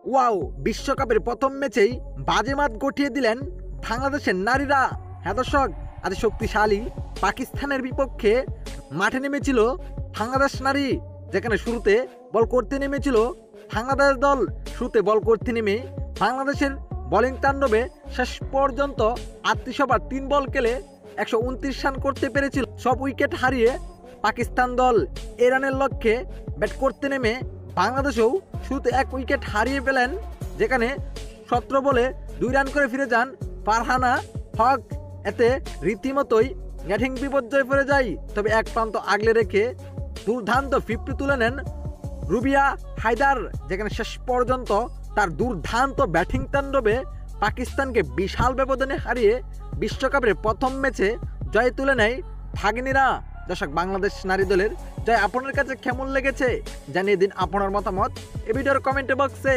Wow, বিশ্বকাপের প্রথম ম্যাচেই বাজেমাত গঠিয়ে দিলেন বাংলাদেশের নারীরা। হ্যাঁ দর্শক, আজ শক্তিশালী পাকিস্তানের বিপক্ষে মাঠে নেমেছিল বাংলাদেশ নারী, যেখানে শুরুতে বল করতে নেমেছিল বাংলাদেশ দল। শুরুতে বল করতে নেমে বাংলাদেশের বোলিং তাণ্ডবে শেষ পর্যন্ত 38 ওভার 3 বল খেলে 129 রান করতে পেরেছিল। সব উইকেট হারিয়ে পাকিস্তান দল এ রানের লক্ষ্যে ব্যাট করতে নেমে বাংলাদেশও শুরুতে 1 উইকেট হারিয়ে পেলেন, যেখানে 17 বলে 2 রান করে ফিরে যান ফারহানা হক। এতে রীতিমতোই ব্যাটিং বিপর্যয় পড়ে যায়। তবে এক প্রান্ত আগলে রেখে দুর্দান্ত 50 তুলে নেন রুবিয়া হায়দার, যেখানে শেষ পর্যন্ত তার দুর্দান্ত ব্যাটিং তাণ্ডবে পাকিস্তানকে বিশাল ব্যবধানে হারিয়ে বিশ্বকাপের প্রথম ম্যাচে জয় তুলে নেয় ভাগিনীরা। দর্শক, বাংলাদেশ নারী দলের জয় আপনার কাছে কেমন লেগেছে জানিয়ে দিন আপনার মতামত এই ভিডিওর কমেন্ট বক্সে।